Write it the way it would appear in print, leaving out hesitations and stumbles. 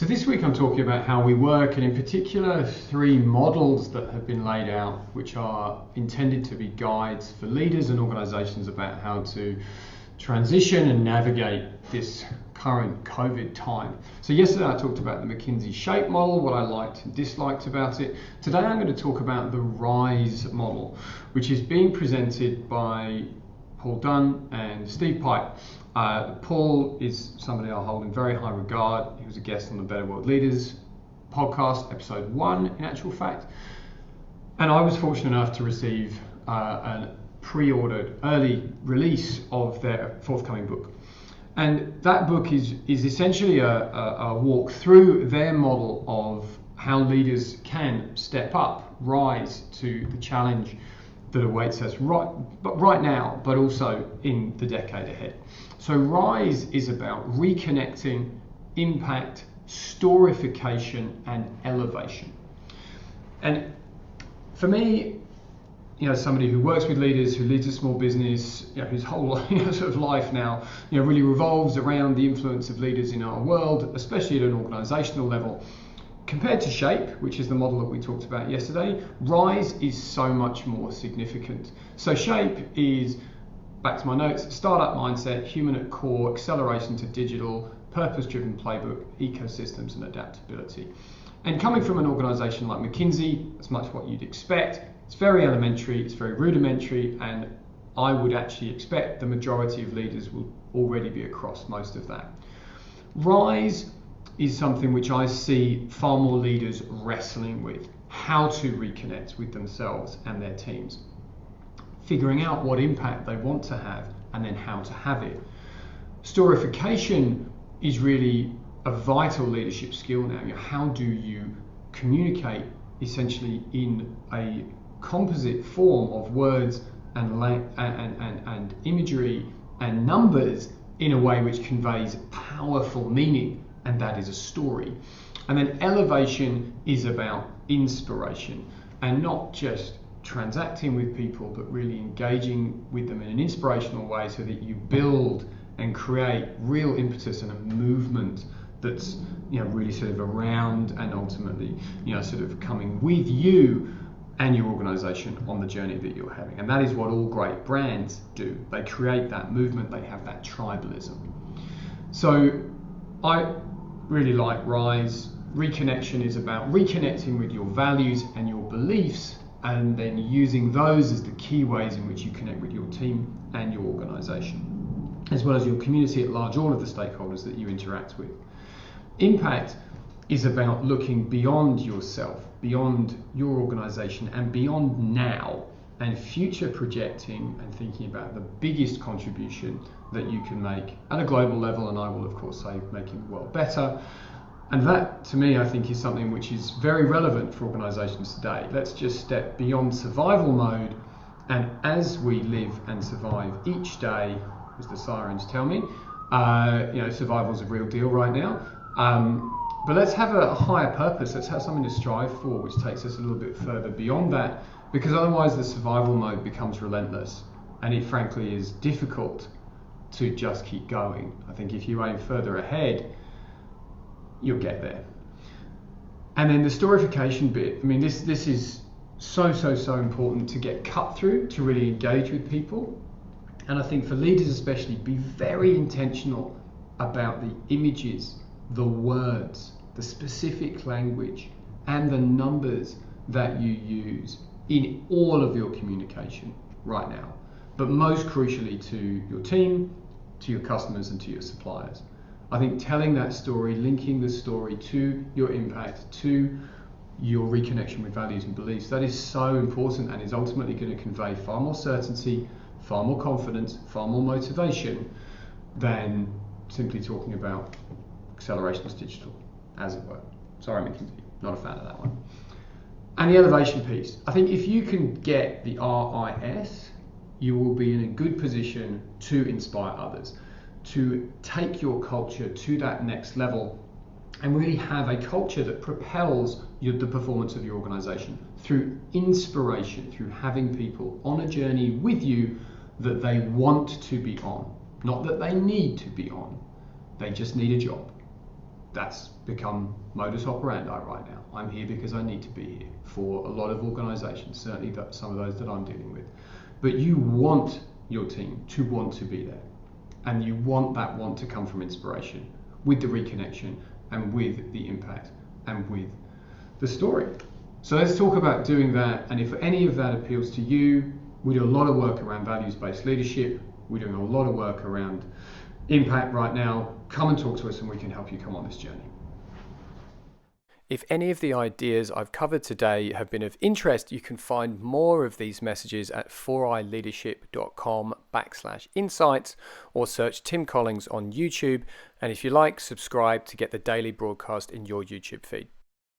So this week I'm talking about how we work, and in particular 3 models that have been laid out which are intended to be guides for leaders and organisations about how to transition and navigate this current COVID time. So yesterday I talked about the McKinsey SHAPE model, what I liked and disliked about it. Today I'm going to talk about the RISE model, which is being presented by Paul Dunn and Steve Pipe. Paul is somebody I hold in very high regard. He was a guest on the Better World Leaders podcast, episode 1 in actual fact. And I was fortunate enough to receive a pre-ordered early release of their forthcoming book. And that book is essentially a walk through their model of how leaders can step up, rise to the challenge that awaits us right now, but also in the decade ahead. So RISE is about reconnecting, impact, storification, and elevation. And for me, somebody who works with leaders, who leads a small business, whose whole sort of life now, really revolves around the influence of leaders in our world, especially at an organizational level. Compared to SHAPE, which is the model that we talked about yesterday, RISE is so much more significant. So SHAPE is, back to my notes, startup mindset, human at core, acceleration to digital, purpose-driven playbook, ecosystems and adaptability. And coming from an organisation like McKinsey, that's much what you'd expect. It's very elementary, it's very rudimentary, and I would actually expect the majority of leaders will already be across most of that. RISE is something which I see far more leaders wrestling with, how to reconnect with themselves and their teams, figuring out what impact they want to have and then how to have it. Storification is really a vital leadership skill now. How do you communicate essentially in a composite form of words and imagery and numbers in a way which conveys powerful meaning? And that is a story. And then elevation is about inspiration, and not just transacting with people, but really engaging with them in an inspirational way so that you build and create real impetus and a movement that's really sort of around and ultimately sort of coming with you and your organization on the journey that you're having. And that is what all great brands do. They create that movement, they have that tribalism. So I really like RISE. Reconnection is about reconnecting with your values and your beliefs, and then using those as the key ways in which you connect with your team and your organization, as well as your community at large, all of the stakeholders that you interact with. Impact is about looking beyond yourself, beyond your organization, and beyond now, and future projecting and thinking about the biggest contribution that you can make at a global level, and I will of course say making the world better. And that, to me, I think is something which is very relevant for organisations today. Let's just step beyond survival mode, and as we live and survive each day, as the sirens tell me, survival's a real deal right now. But let's have a higher purpose. Let's have something to strive for, which takes us a little bit further beyond that, because otherwise the survival mode becomes relentless, and it frankly is difficult to just keep going. I think if you aim further ahead, you'll get there. And then the storification bit, this is so important to get cut through, to really engage with people. And I think for leaders especially, be very intentional about the images, the words, the specific language, and the numbers that you use in all of your communication right now, but most crucially to your team, to your customers, and to your suppliers. I think telling that story, linking the story to your impact, to your reconnection with values and beliefs, that is so important and is ultimately going to convey far more certainty, far more confidence, far more motivation than simply talking about acceleration to digital, as it were. Sorry, McKinsey, not a fan of that one. And the elevation piece. I think if you can get the RIS, you will be in a good position to inspire others, to take your culture to that next level and really have a culture that propels the performance of your organization through inspiration, through having people on a journey with you that they want to be on, not that they need to be on. They just need a job. that's become modus operandi right now. I'm here because I need to be here for a lot of organisations, certainly some of those that I'm dealing with. But you want your team to want to be there, and you want that want to come from inspiration with the reconnection and with the impact and with the story. So let's talk about doing that, and if any of that appeals to you, we do a lot of work around values-based leadership. We're doing a lot of work around impact right now. Come and talk to us and we can help you come on this journey. If any of the ideas I've covered today have been of interest, you can find more of these messages at 4iLeadership.com/insights or search Tim Collings on YouTube. And if you like, subscribe to get the daily broadcast in your YouTube feed.